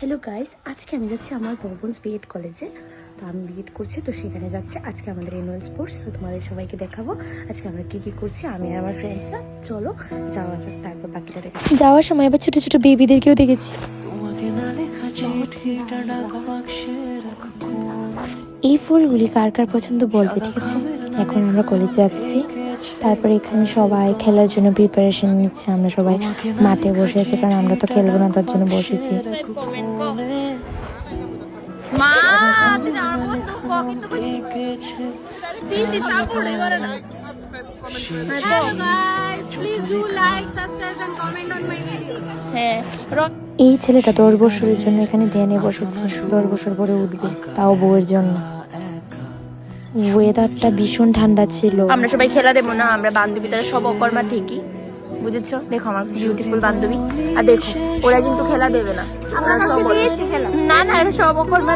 Hello guys, আজকে আমি যাচ্ছি আমার ভবনস বিএড কলেজে। তো আমি বিএড করছি, তো সেখানে যাচ্ছি আজকে আমাদের অ্যানুয়াল স্পোর্টস। তো তোমাদের সবাইকে দেখাবো আজকে আমরা কি কি করছি, আমি আর আমার ফ্রেন্ডসরা। চলো যাওয়া যাক, তারপর বাকিটা দেখা। যাওয়ার সময় আবার ছোট ছোট বেবিদেরকেও দেখেছি। এই ফুলগুলি কার কার পছন্দ বলবে, ঠিক আছে? এখন আমরা কলেজে যাচ্ছি, তারপরে এখানে সবাই খেলার জন্য প্রিপারেশন নিচ্ছে। আমরা সবাই মাঠে বসে আছি, কারণ আমরা তো খেলবো না, তার জন্য বসেছি। এই ছেলেটা 10 বছরের জন্য এখানে ধ্যানে বসেছে, 10 বছর পরে উঠবে, তাও বউয়ের জন্য। ওয়েদারটা ভীষণ ঠান্ডা ছিল। আমরা সবাই খেলা দেবো না, আমরা বান্ধবী তারা সব অকর্মা ঠিকই, বুঝেছো? দেখো আমার বিউটিফুল বান্ধবী, আর দেখো ওরা কিন্তু খেলা দেবে না। না না, এরা সব অকর্মা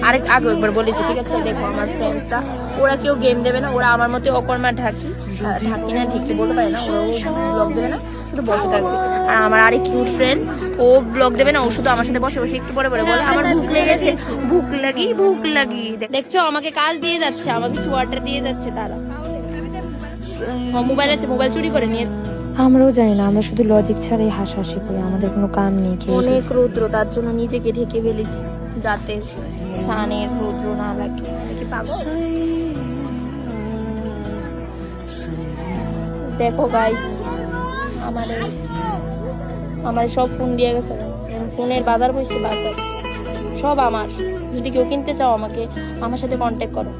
আরেক আগে একবার বলেছি, ঠিক আছে? দেখো আমার ফ্রেন্ডসরা, ওরা কেউ গেম দেবে না, ওরা আমার মতো অকর্মা ঢাকি না ঢেকি বলতে পারে না, ওরা ব্লগ দেবে না, শুধু বসে থাকবে। আর আমার আরেক কিউট ফ্রেন্ড, ও ব্লগ দেবে না, ও শুধু আমার সাথে বসে বসে একটু পরে পরে বলে আমার ভুক লেগেছে, ভুক লাগি। দেখছো আমাকে কাজ দিয়ে যাচ্ছে, আমাকে কিছু অর্ডার দিয়ে যাচ্ছে তারা। মোবাইল আছে, মোবাইল চুরি করে নিয়ে। আমরাও জানি না, আমরা শুধু লজিক ছাড়াই হাসাহাসি করি, আমাদের কোনো কাম নেই। অনেক রৌদ্র, তার জন্য নিজেকে ঢেকে ফেলেছি যাতে সানের রৌদ্র না লাগে। দেখো গাইস, আমার সব ফোন দিয়ে গেছে, ফোনের বাজার বসছে, বাজার সব আমার। যদি কেউ কিনতে চাও আমাকে, আমার সাথে কন্ট্যাক্ট করো।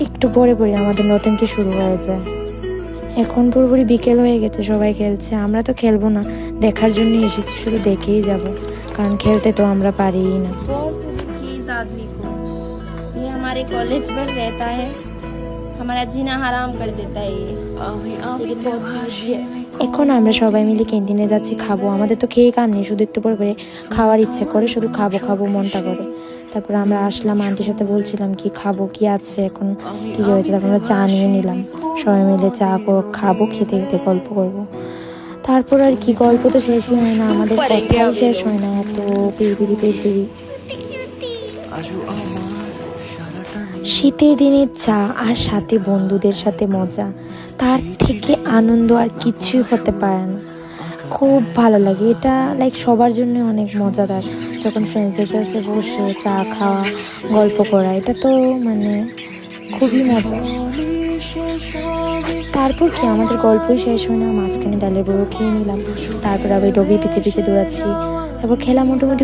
একটু পরে পরে আমাদের নতুনটি শুরু হয়ে যায়। এখন পুরোপুরি বিকেল হয়ে গেছে, সবাই খেলছে, আমরা তো খেলবো না, দেখার জন্য এসেছি, শুধু দেখেই যাব, কারণ খেলতে তো আমরা পারিই না। ये हमारे कॉलेज पर रहता है, हमारा जीना हराम कर देता है ये। এখন আমরা সবাই মিলে ক্যান্টিনে যাচ্ছি, খাবো। আমাদের তো খেয়ে কাম নেই, শুধু একটু পরে পরে খাওয়ার ইচ্ছে করে, শুধু খাবো মনটা করে। তারপর আমরা আসলাম, আন্টির সাথে বলছিলাম কি খাবো, কি আছে এখন, কি হয়েছে। তারপর আমরা চা নিয়ে নিলাম, সবাই মিলে চা খাবো, খেতে খেতে গল্প করবো। তারপর আর কি, গল্প তো শেষই হয় না, আমাদের কথাই শেষ হয় না, এত পেড়ি। শীতের দিনে চা আর সাথে বন্ধুদের সাথে মজা, তার থেকে আনন্দ আর কিছুই হতে পারে না। খুব ভালো লাগে এটা, লাইক সবার জন্য অনেক মজাদার। যখন ফ্রেন্ডসদের সাথে বসে চা খাওয়া, গল্প করা, এটা তো মানে খুবই মজা। তারপর কি আমাদের গল্পই শেষ হয় না, মাঝখানে ডালের বড়ো খেয়ে নিলাম, তারপর আবার ডগির পিছে পিছে দৌড়াচ্ছি, তারপর খেলা মোটামুটি